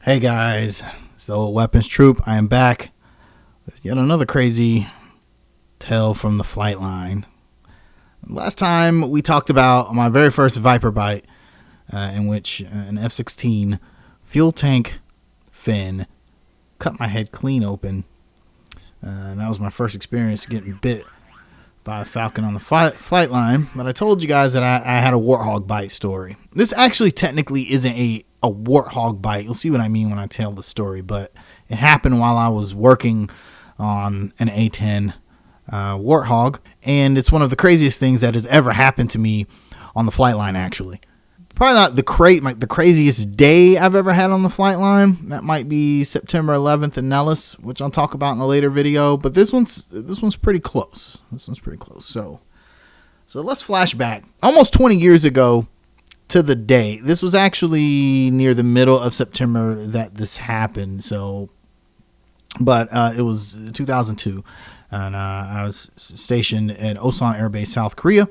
Hey guys, it's the Old Weapons Troop. I am back with yet another crazy tale from the flightline. Last time we talked about my very first Viper bite, in which an F-16 fuel tank fin cut my head clean open. And that was my first experience getting bit by a falcon on the flight line. But I told you guys that I had a warthog bite story. This actually technically isn't a warthog bite. You'll see what I mean when I tell the story. But it happened while I was working on an A-10 warthog. And it's one of the craziest things that has ever happened to me on the flight line, actually. Probably not the craziest day I've ever had on the flight line. That might be September 11th in Nellis, which I'll talk about in a later video. But this one's pretty close. So let's flash back almost 20 years ago to the day. This was actually near the middle of September that this happened. But it was 2002, and I was stationed at Osan Air Base, South Korea,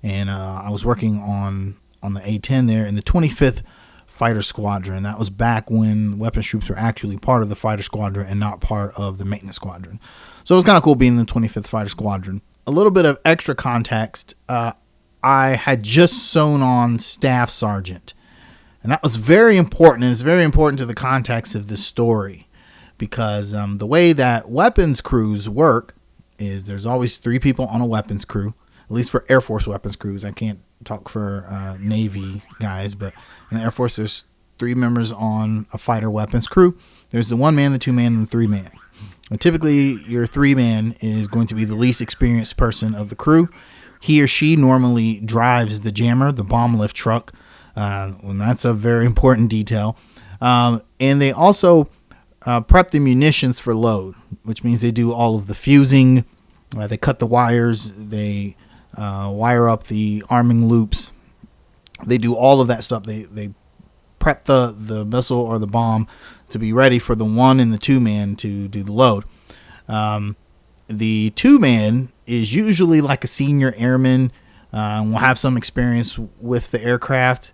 and I was working on the A-10 there in the 25th Fighter Squadron. That was back when weapons troops were actually part of the Fighter Squadron and not part of the Maintenance Squadron. So it was kind of cool being in the 25th Fighter Squadron. A little bit of extra context. I had just sewn on Staff Sergeant, and that was very important, and it's very important to the context of this story, because the way that weapons crews work is there's always 3 people on a weapons crew, at least for Air Force weapons crews. I can't talk for Navy guys, but in the Air Force there's 3 members on a fighter weapons crew. There's the 1-man, the 2-man, and the 3-man. And typically your 3-man is going to be the least experienced person of the crew. He or she normally drives the jammer, the bomb lift truck, and that's a very important detail. And they also prep the munitions for load, which means they do all of the fusing. They cut the wires. They wire up the arming loops. They do all of that stuff. They prep the missile or the bomb to be ready for the 1 and the 2-man to do the load. The 2-man is usually like a senior airman, and will have some experience with the aircraft.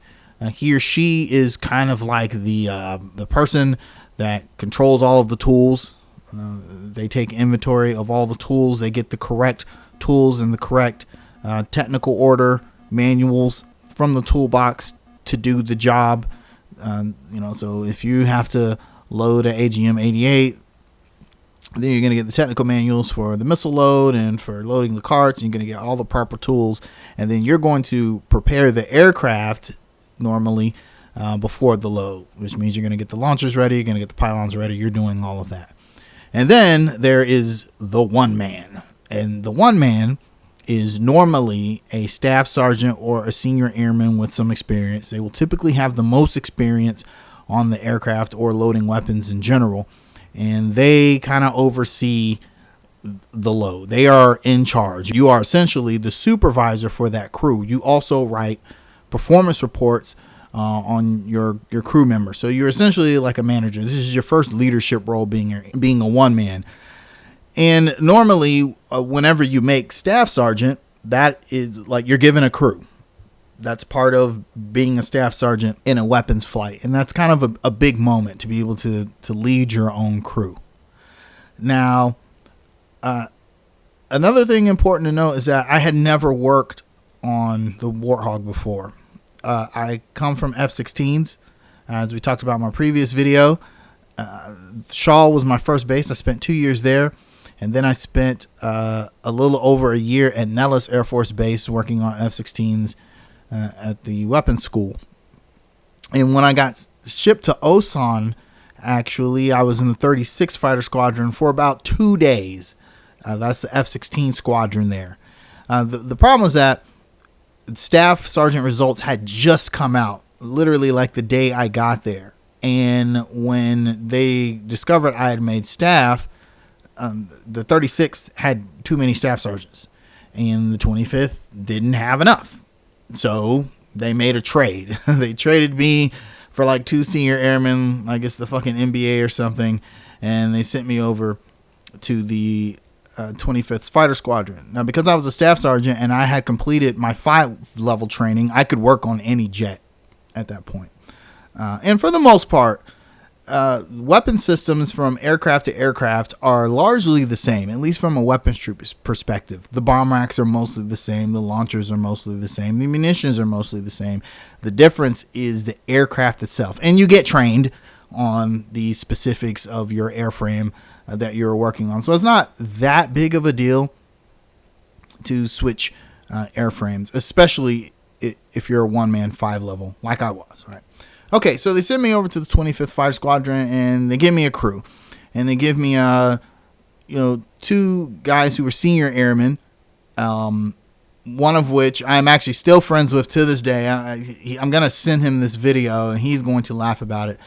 He or she is kind of like the person that controls all of the tools. They take inventory of all the tools. They get the correct tools in the correct technical order, manuals from the toolbox to do the job. So if you have to load an AGM-88, then you're going to get the technical manuals for the missile load and for loading the carts. You're going to get all the proper tools, and then you're going to prepare the aircraft normally before the load, which means you're going to get the launchers ready, you're going to get the pylons ready. You're doing all of that. And then there is the 1-man, and the 1-man is normally a staff sergeant or a senior airman with some experience. They will typically have the most experience on the aircraft or loading weapons in general, and they kind of oversee the load. They are in charge. You are essentially the supervisor for that crew. You also write performance reports on your crew members. So you're essentially like a manager. This is your first leadership role, being a 1-man. And normally, whenever you make staff sergeant, that is like you're given a crew. That's part of being a staff sergeant in a weapons flight. And that's kind of a big moment to be able to lead your own crew. Now, another thing important to note is that I had never worked on the Warthog before. I come from F-16s, as we talked about in my previous video. Shaw was my first base. I spent 2 years there. And then I spent a little over a year at Nellis Air Force Base working on F-16s at the weapons school. And when I got shipped to Osan, actually, I was in the 36th Fighter Squadron for about 2 days. That's the F-16 squadron there. The problem was that staff sergeant results had just come out, literally like the day I got there. And when they discovered I had made staff, the 36th had too many staff sergeants, and the 25th didn't have enough. So they made a trade. They traded me for like 2 senior airmen, I guess the fucking NBA or something, and they sent me over to the 25th Fighter Squadron. Now, because I was a staff sergeant and I had completed my 5-level training, I could work on any jet at that point. And for the most part, weapon systems from aircraft to aircraft are largely the same, at least from a weapons troop perspective. The bomb racks are mostly the same. The launchers are mostly the same. The munitions are mostly the same. The difference is the aircraft itself. And you get trained on the specifics of your airframe that you're working on. So it's not that big of a deal to switch airframes, especially if you're a one-man 5 level like I was, right? Okay, so they send me over to the 25th Fighter Squadron, and they give me a crew. And they give me, 2 guys who were senior airmen, one of which I'm actually still friends with to this day. I'm going to send him this video, and he's going to laugh about it.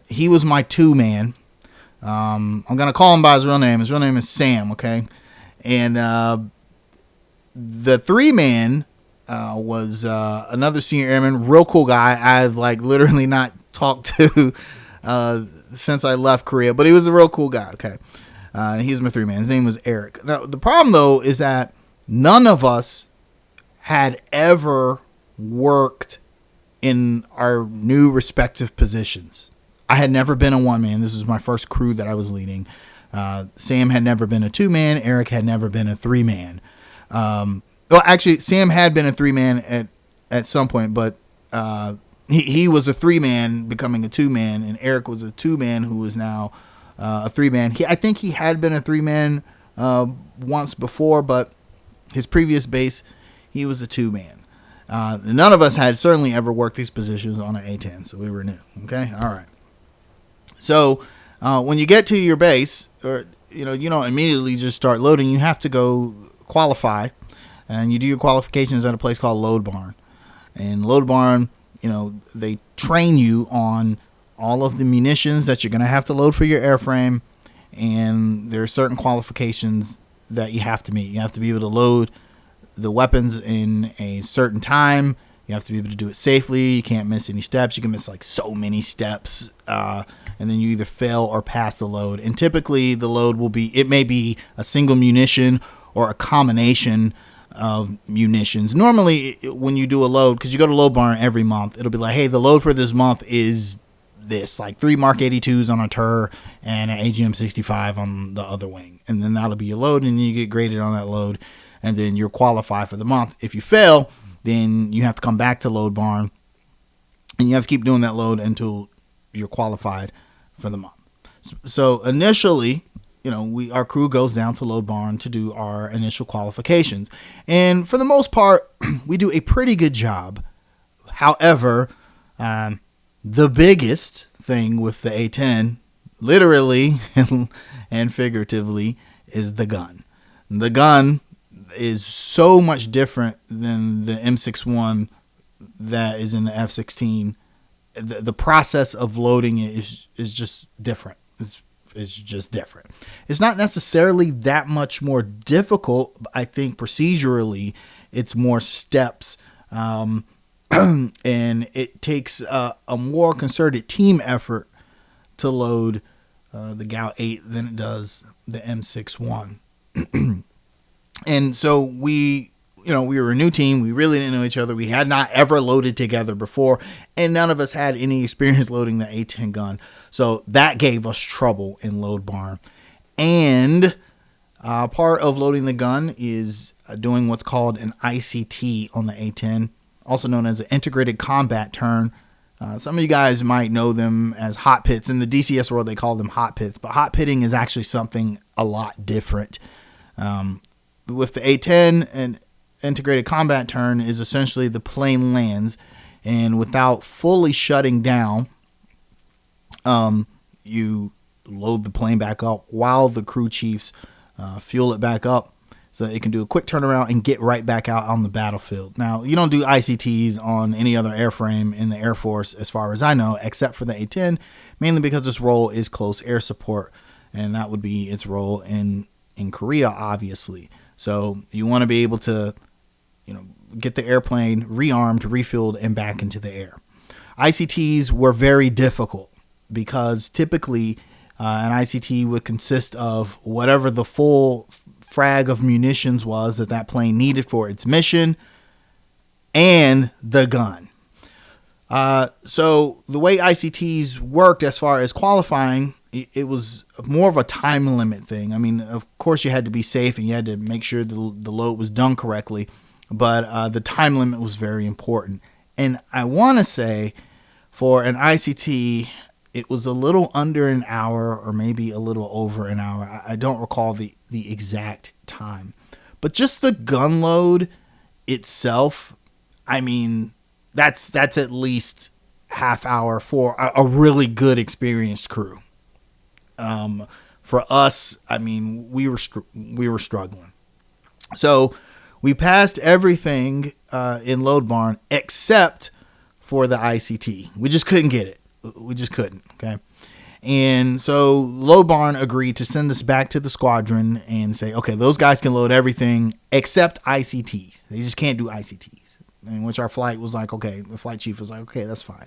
He was my 2-man. I'm going to call him by his real name. His real name is Sam, okay? And the 3-man was another senior airman, real cool guy. I've literally not talked to since I left Korea, but he was a real cool guy. Okay, he was my 3-man. His name was Eric. Now the problem though is that none of us had ever worked in our new respective positions. I had never been a 1-man. This was my first crew that I was leading. Sam had never been a 2-man. Eric had never been a 3-man. Well, actually, Sam had been a 3-man at some point, but he was a 3-man becoming a 2-man, and Eric was a 2-man who was now a 3-man. I think he had been a 3-man once before, but his previous base, he was a 2-man. None of us had certainly ever worked these positions on an A-10, so we were new. Okay, all right. So when you get to your base, or you don't immediately just start loading. You have to go qualify. And you do your qualifications at a place called Load Barn. And Load Barn, they train you on all of the munitions that you're going to have to load for your airframe. And there are certain qualifications that you have to meet. You have to be able to load the weapons in a certain time. You have to be able to do it safely. You can't miss any steps. You can miss so many steps. And then you either fail or pass the load. And typically the load it may be a single munition or a combination of munitions. Normally when you do a load, because you go to Load Barn every month, it'll be like, hey, the load for this month is this, 3 Mark 82s on a TUR and an AGM-65 on the other wing. And then that'll be your load, and you get graded on that load, and then you're qualified for the month. If you fail, then you have to come back to Load Barn, and you have to keep doing that load until you're qualified for the month. So initially, our crew goes down to Load Barn to do our initial qualifications. And for the most part, we do a pretty good job. However, the biggest thing with the A-10, literally and figuratively, is the gun. The gun is so much different than the M61 that is in the F-16. The process of loading it is just different. It's just different. It's not necessarily that much more difficult. I think procedurally, it's more steps, and it takes a more concerted team effort to load the GAU-8 than it does the M61. And so we were a new team. We really didn't know each other. We had not ever loaded together before, and none of us had any experience loading the A-10 gun. So that gave us trouble in Load Barn. And part of loading the gun is doing what's called an ICT on the A-10, also known as an integrated combat turn. Some of you guys might know them as hot pits. In the DCS world, they call them hot pits. But hot pitting is actually something a lot different. With the A-10, an integrated combat turn is essentially the plane lands, and without fully shutting down, you load the plane back up while the crew chiefs fuel it back up so that it can do a quick turnaround and get right back out on the battlefield. Now, you don't do ICTs on any other airframe in the Air Force, as far as I know, except for the A-10, mainly because its role is close air support, and that would be its role in Korea, obviously. So you want to be able to, get the airplane rearmed, refueled, and back into the air. ICTs were very difficult because typically an ICT would consist of whatever the full frag of munitions was that plane needed for its mission and the gun. So the way ICTs worked as far as qualifying, it was more of a time limit thing. I mean, of course you had to be safe and you had to make sure the load was done correctly, but the time limit was very important. And I want to say for an ICT, it was a little under an hour or maybe a little over an hour. I don't recall the exact time, but just the gun load itself, I mean, that's at least half hour for a really good experienced crew. For us, I mean, we were struggling. So we passed everything in Load Barn except for the ICT. We just couldn't get it. We just couldn't. Okay. And so Load Barn agreed to send us back to the squadron and say, okay, those guys can load everything except ICTs. They just can't do ICTs. In which our flight was like, okay, the flight chief was like, okay, that's fine.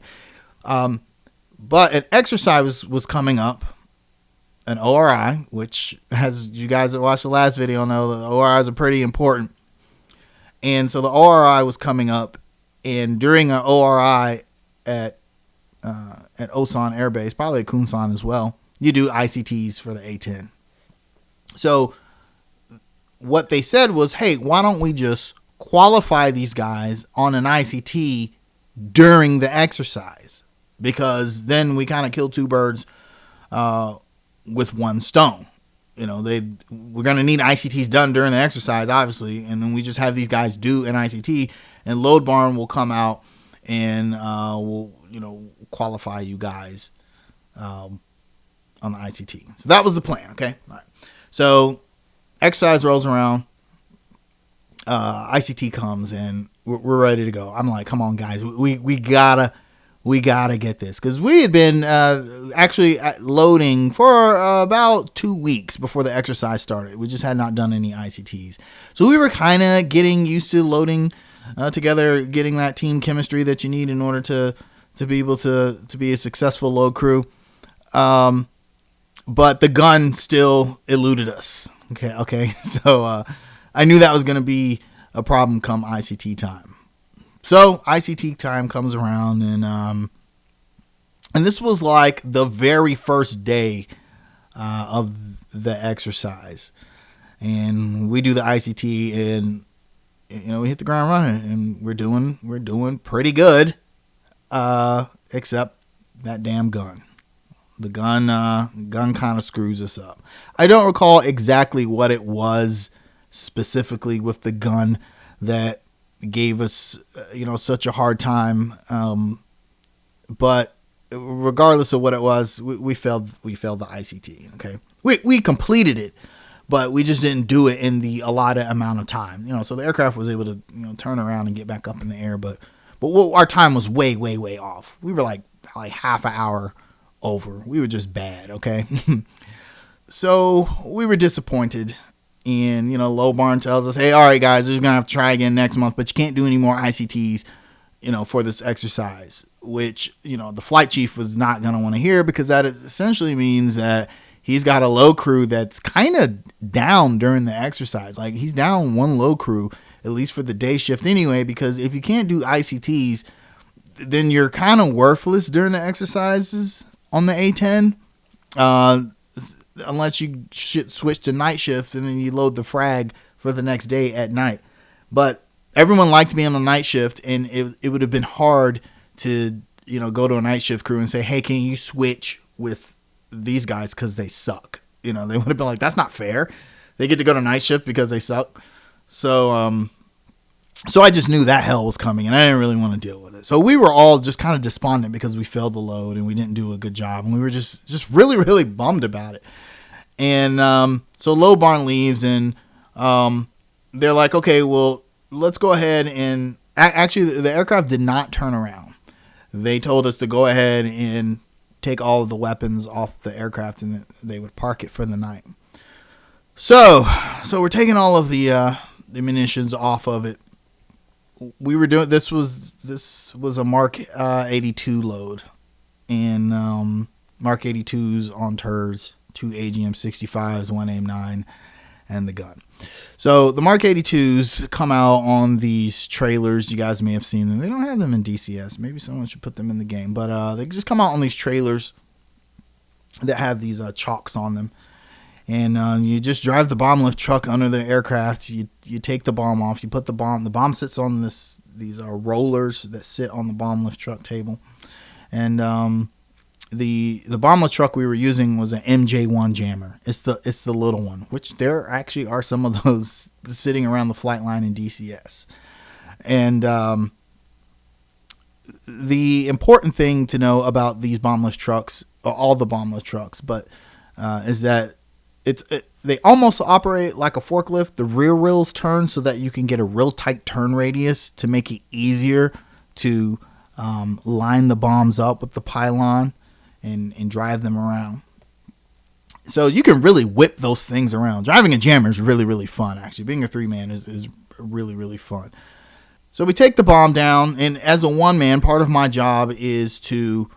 But an exercise was coming up, an ORI, which, as you guys that watched the last video know, the ORIs are pretty important. And so the ORI was coming up, and during an ORI at Osan Air Base, probably at Kunsan as well, you do ICTs for the A-10. So what they said was, hey, why don't we just qualify these guys on an ICT during the exercise? Because then we kind of kill two birds with one stone. You know, we're going to need ICTs done during the exercise, obviously, and then we just have these guys do an ICT, and Load Barn will come out and will, qualify you guys on the ICT. So that was the plan, okay? All right. So exercise rolls around, ICT comes, and we're ready to go. I'm like, come on, guys, we gotta get this, because we had been actually loading for about 2 weeks before the exercise started. We just had not done any ICTs, so we were kind of getting used to loading together, getting that team chemistry that you need in order to be able to be a successful load crew. But the gun still eluded us. Okay. So I knew that was going to be a problem come ICT time. So ICT time comes around, and this was like the very first day of the exercise, and we do the ICT, and we hit the ground running, and we're doing pretty good, except that damn gun. The gun kind of screws us up. I don't recall exactly what it was specifically with the gun that gave us, such a hard time. But regardless of what it was, we failed the ICT. Okay. We completed it, but we just didn't do it in the allotted amount of time. So the aircraft was able to, turn around and get back up in the air, but our time was way, way, way off. We were like half an hour over. We were just bad. Okay. So we were disappointed. And, Low Barn tells us, hey, all right, guys, we're just going to have to try again next month, but you can't do any more ICTs, for this exercise, which, the flight chief was not going to want to hear, because that essentially means that he's got a low crew that's kind of down during the exercise. Like, he's down one low crew, at least for the day shift anyway, because if you can't do ICTs, then you're kind of worthless during the exercises on the A-10. Unless you switch to night shift and then you load the frag for the next day at night. But everyone liked me on the night shift, and it would have been hard to, go to a night shift crew and say, hey, can you switch with these guys because they suck? They would have been like, that's not fair. They get to go to night shift because they suck. So I just knew that hell was coming, and I didn't really want to deal with it. So we were all just kind of despondent because we failed the load and we didn't do a good job, and we were just really, really bummed about it. And so Low Barn leaves, and they're like, okay, well, let's go ahead and actually the aircraft did not turn around. They told us to go ahead and take all of the weapons off the aircraft, and they would park it for the night. So we're taking all of the munitions off of it. We were doing this was a Mark 82 load, and Mark 82s on turds, 2 AGM 65s, 1 AIM 9, and the gun. So the Mark 82s come out on these trailers. You guys may have seen them. They don't have them in DCS. Maybe someone should put them in the game. But they just come out on these trailers that have these chocks on them. And you just drive the bomb lift truck under the aircraft. You take the bomb off. You put the bomb. The bomb sits on these rollers that sit on the bomb lift truck table. And the bomb lift truck we were using was an MJ1 jammer. It's the little one, which there actually are some of those sitting around the flight line in DCS. And the important thing to know about these bomb lift trucks, all the bomb lift trucks, but is that they almost operate like a forklift. The rear wheels turn so that you can get a real tight turn radius to make it easier to line the bombs up with the pylon and drive them around. So you can really whip those things around. Driving a jammer is really, really fun, actually. Being a 3-man is really, really fun. So we take the bomb down, and as a 1-man, part of my job is to...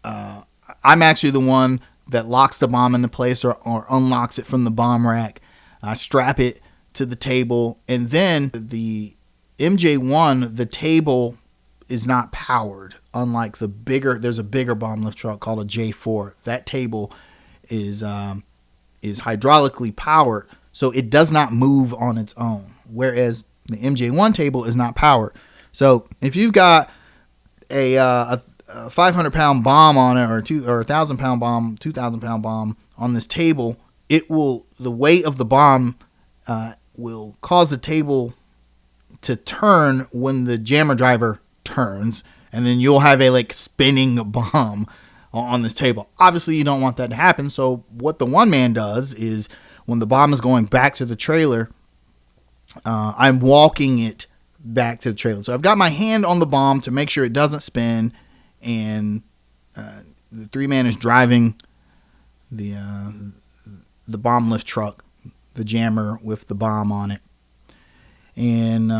I'm actually the one that locks the bomb into place or unlocks it from the bomb rack. I strap it to the table, and then the MJ1, the table is not powered. Unlike there's a bigger bomb lift truck called a J4. That table is hydraulically powered, so it does not move on its own. Whereas the MJ1 table is not powered. So if you've got a 500-pound bomb on it, or a 1,000-pound bomb, 2,000-pound bomb on this table, the weight of the bomb will cause the table to turn when the jammer driver turns, and then you'll have a spinning bomb on this table. Obviously, you don't want that to happen. So what the 1-man does is when the bomb is going back to the trailer, I'm walking it back to the trailer. So I've got my hand on the bomb to make sure it doesn't spin. And the 3-man is driving the bomb lift truck, the jammer with the bomb on it. And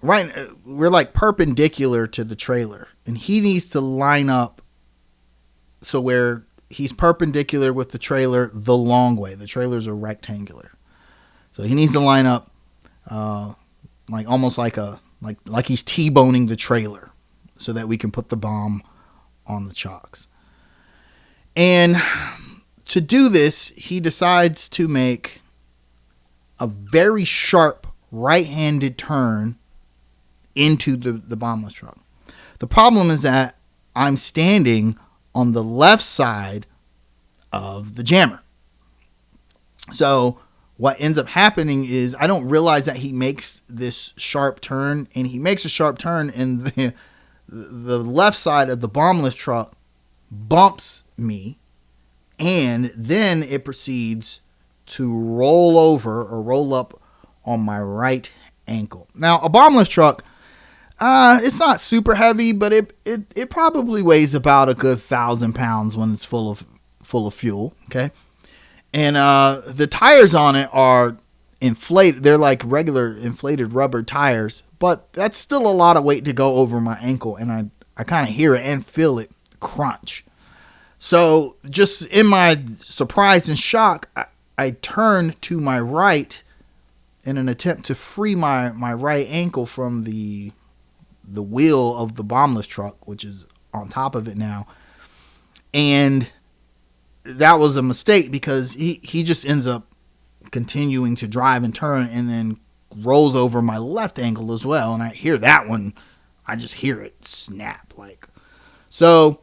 we're perpendicular to the trailer, and he needs to line up so where he's perpendicular with the trailer the long way. The trailers are rectangular, so he needs to line up almost like he's T-boning the trailer, so that we can put the bomb on the chocks. And to do this, he decides to make a very sharp right-handed turn into the bomb lift truck. The problem is that I'm standing on the left side of the jammer. So what ends up happening is I don't realize that he makes this sharp turn, and he makes a sharp turn, and the left side of the bomb lift truck bumps me, and then it proceeds to roll over or roll up on my right ankle. Now, a bomb lift truck, it's not super heavy, but it probably weighs about a good 1,000 pounds when it's full of fuel. Okay, and the tires on it are inflated. They're like regular inflated rubber tires, but that's still a lot of weight to go over my ankle, and I kind of hear it and feel it crunch. So just in my surprise and shock, I turn to my right in an attempt to free my right ankle from the wheel of the bomb lift truck, which is on top of it now. And that was a mistake, because he just ends up continuing to drive and turn, and then rolls over my left ankle as well. And I hear that one, I just hear it snap. So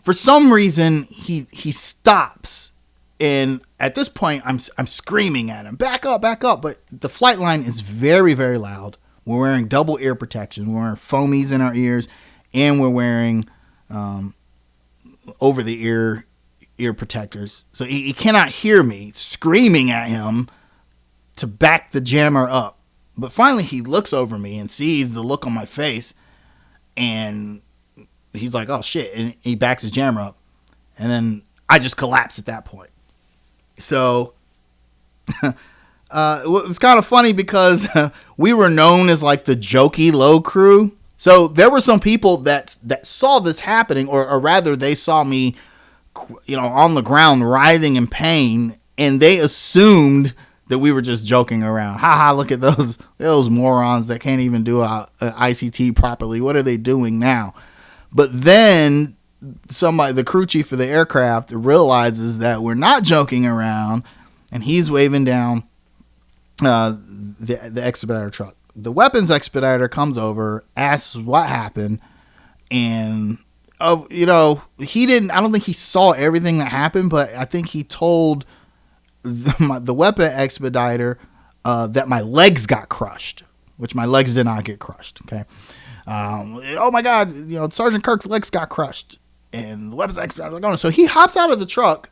for some reason he stops, and at this point I'm screaming at him, back up, but the flight line is very, very loud. We're wearing double ear protection. We're wearing foamies in our ears, and we're wearing over the ear protectors, so he cannot hear me screaming at him to back the jammer up. But finally he looks over me and sees the look on my face, and he's like, oh shit, and he backs his jammer up, and then I just collapse at that point. So it's kind of funny, because we were known as the jokey low crew. So there were some people that saw this happening, or rather they saw me on the ground writhing in pain, and they assumed that we were just joking around. Haha, look at those morons that can't even do a ICT properly. What are they doing now? But then the crew chief of the aircraft realizes that we're not joking around, and he's waving down the expediter truck. The weapons expediter comes over, asks what happened, and he didn't. I don't think he saw everything that happened, but I think he told the weapon expediter that my legs got crushed, which my legs did not get crushed. Okay. Oh my God, Sergeant Kirk's legs got crushed, and the weapons expediter was going. So he hops out of the truck,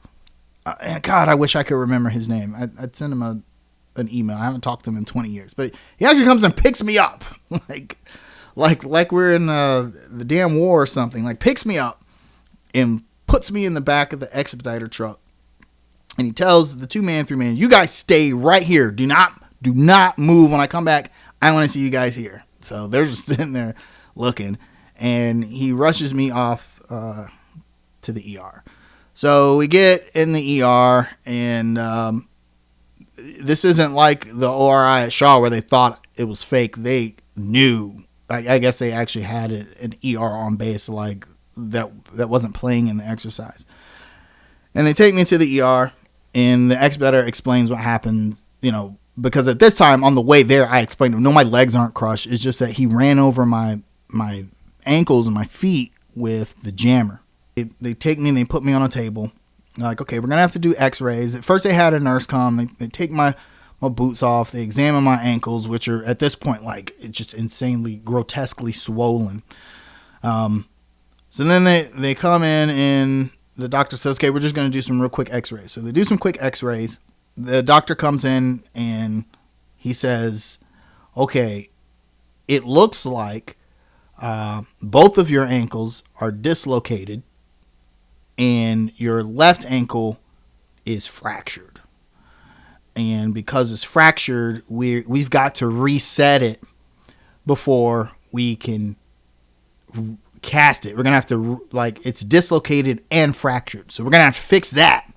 and God, I wish I could remember his name. I'd send him an email. I haven't talked to him in 20 years, but he actually comes and picks me up, like we're in the damn war or something. Like, picks me up and puts me in the back of the expediter truck, and he tells the 2-man, 3-man, you guys stay right here. Do not move. When I come back, I want to see you guys here. So they're just sitting there looking, and he rushes me off to the ER. So we get in the ER, and this isn't like the ORI at Shaw where they thought it was fake. They knew. I guess they actually had an ER on base, like that wasn't playing in the exercise. And they take me to the ER, and the expediter explains what happened, because at this time on the way there, I explained to him, no, my legs aren't crushed. It's just that he ran over my ankles and my feet with the jammer. They take me and they put me on a table. They're like, okay, we're going to have to do x-rays. At first they had a nurse come. They take my boots off. They examine my ankles, which are at this point, like, it's just insanely, grotesquely swollen. So then they come in, and the doctor says, okay, we're just going to do some real quick x-rays. So they do some quick x-rays. The doctor comes in, and he says, okay, it looks like both of your ankles are dislocated, and your left ankle is fractured. And because it's fractured, we've got to reset it before we can cast it. We're going to have to, it's dislocated and fractured. So we're going to have to fix that.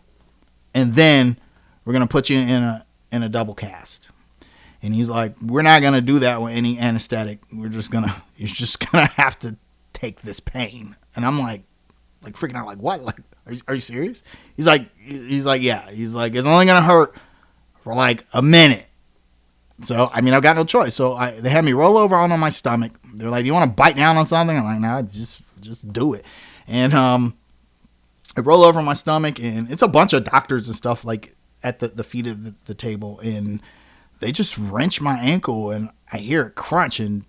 And then we're going to put you in a double cast. And he's like, we're not going to do that with any anesthetic. You're just going to have to take this pain. And I'm like freaking out, like, what? Like, are you serious? He's like, yeah. He's like, it's only going to hurt for like a minute. So, I mean, I've got no choice. So they had me roll over on my stomach. They're like, do you want to bite down on something? I'm like, nah, just do it. And I roll over on my stomach, and it's a bunch of doctors and stuff like at the feet of the table, and they just wrench my ankle, and I hear it crunch, and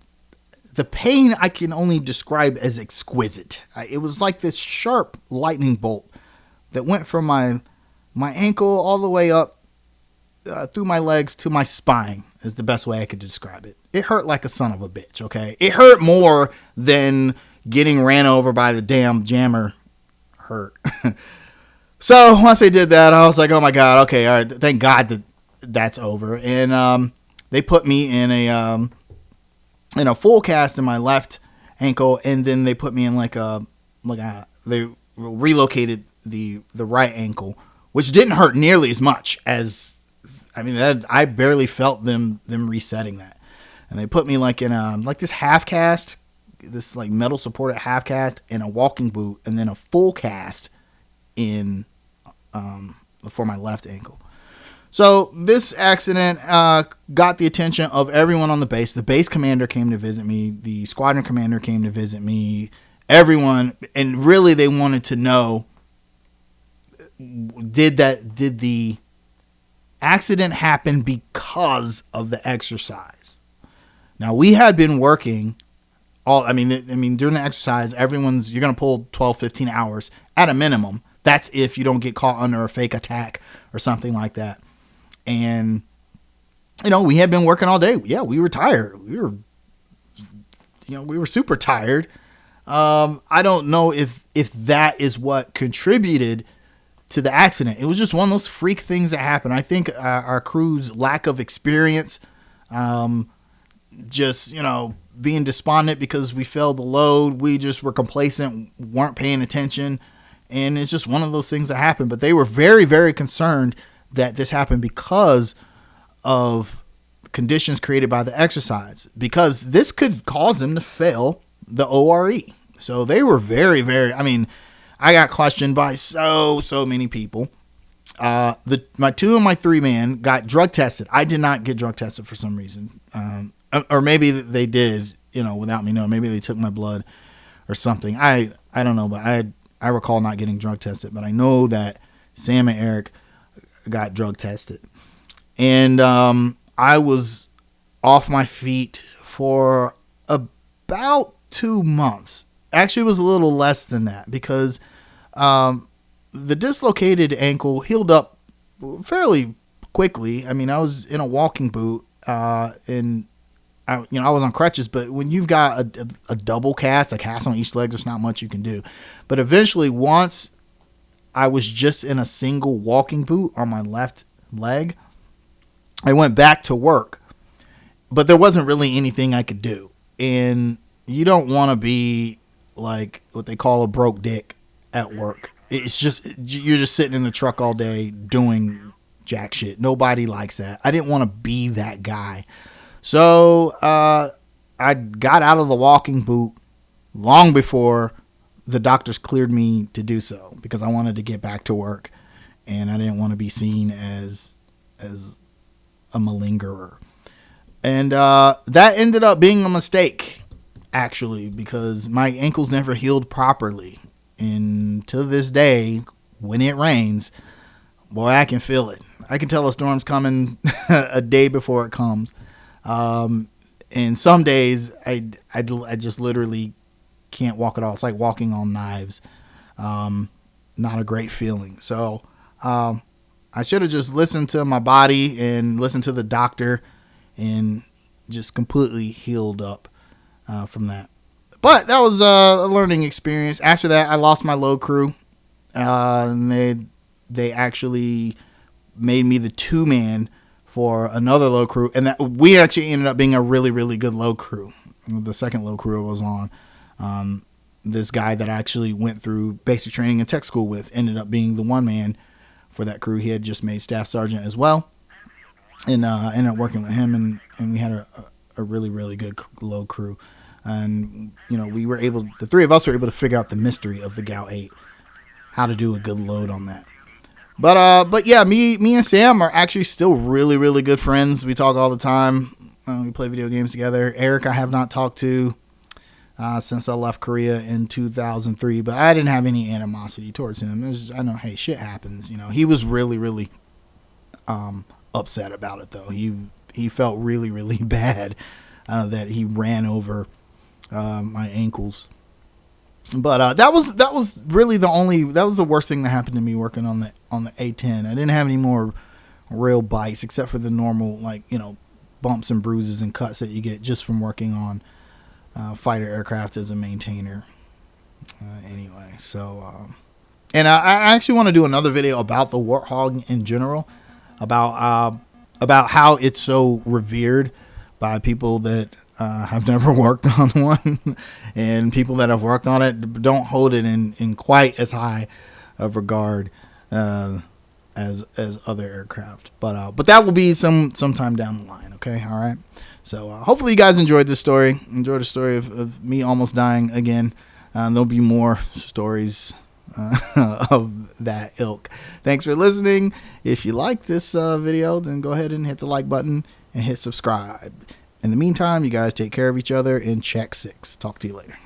the pain I can only describe as exquisite. It was like this sharp lightning bolt that went from my ankle all the way up through my legs to my spine is the best way I could describe it. It hurt like a son of a bitch, okay? It hurt more than getting ran over by the damn jammer hurt. So once they did that, I was like, oh my God, okay, all right, thank God that's over. And they put me in a full cast in my left ankle, and then they put me in they relocated the right ankle, which didn't hurt nearly as much as, I barely felt them resetting that. And they put me in this half cast, this metal supported half cast, and a walking boot, and then a full cast in for my left ankle. So this accident got the attention of everyone on the base. The base commander came to visit me. The squadron commander came to visit me. Everyone, and really they wanted to know, did the accident happen because of the exercise? Now, we had been working during the exercise, you're going to pull 12, 15 hours at a minimum. That's if you don't get caught under a fake attack or something like that. And, we had been working all day. Yeah, we were tired. We were super tired. I don't know if that is what contributed to the accident. It was just one of those freak things that happened. I think our crew's lack of experience, being despondent because we failed the load. We just were complacent, weren't paying attention. And it's just one of those things that happened. But they were very, very concerned that this happened because of conditions created by the exercise, because this could cause them to fail the ORE. So they were very, very, I mean, I got questioned by so many people. My 2 and my 3 man got drug tested. I did not get drug tested for some reason. Or maybe they did, without me knowing. Maybe they took my blood or something. I don't know, but I recall not getting drug tested, but I know that Sam and Eric got drug tested. And I was off my feet for about 2 months. Actually, it was a little less than that, because the dislocated ankle healed up fairly quickly. I mean, I was in a walking boot, and I was on crutches. But when you've got a double cast, a cast on each leg, there's not much you can do. But eventually, once I was just in a single walking boot on my left leg, I went back to work. But there wasn't really anything I could do. And you don't want to be like what they call a broke dick at work. It's just, you're just sitting in the truck all day doing jack shit. Nobody likes that. I didn't want to be that guy. So I got out of the walking boot long before the doctors cleared me to do so, because I wanted to get back to work, and I didn't want to be seen as a malingerer. And that ended up being a mistake, actually, because my ankles never healed properly. And to this day, when it rains, boy, I can feel it. I can tell a storm's coming a day before it comes. And some days I just literally can't walk at all. It's like walking on knives. Not a great feeling. So I should have just listened to my body and listened to the doctor, and just completely healed up from that. But that was a learning experience. After that, I lost my load crew. And they actually made me the 2-man for another load crew. And that we actually ended up being a really, really good load crew. The second load crew I was on, this guy that I actually went through basic training and tech school with ended up being the 1-man for that crew. He had just made staff sergeant as well. And I ended up working with him, and we had a really, really good load crew. And, the 3 of us were able to figure out the mystery of the GAU-8, how to do a good load on that. But yeah, me and Sam are actually still really, really good friends. We talk all the time. We play video games together. Eric, I have not talked to since I left Korea in 2003, but I didn't have any animosity towards him. I know, hey, shit happens. He was really, really upset about it, though. He felt really, really bad that he ran over my ankles. But that was really that was the worst thing that happened to me working on the A-10. I didn't have any more real bites except for the normal, bumps and bruises and cuts that you get just from working on fighter aircraft as a maintainer. Anyway, so and I actually want to do another video about the Warthog in general, about how it's so revered by people that have never worked on one, and people that have worked on it don't hold it in quite as high of regard as other aircraft. But that will be sometime down the line. Okay, all right. So hopefully you guys enjoyed this story. Enjoy the story of me almost dying again. There'll be more stories of that ilk. Thanks for listening. If you like this video, then go ahead and hit the like button and hit subscribe. In the meantime, you guys take care of each other and check 6. Talk to you later.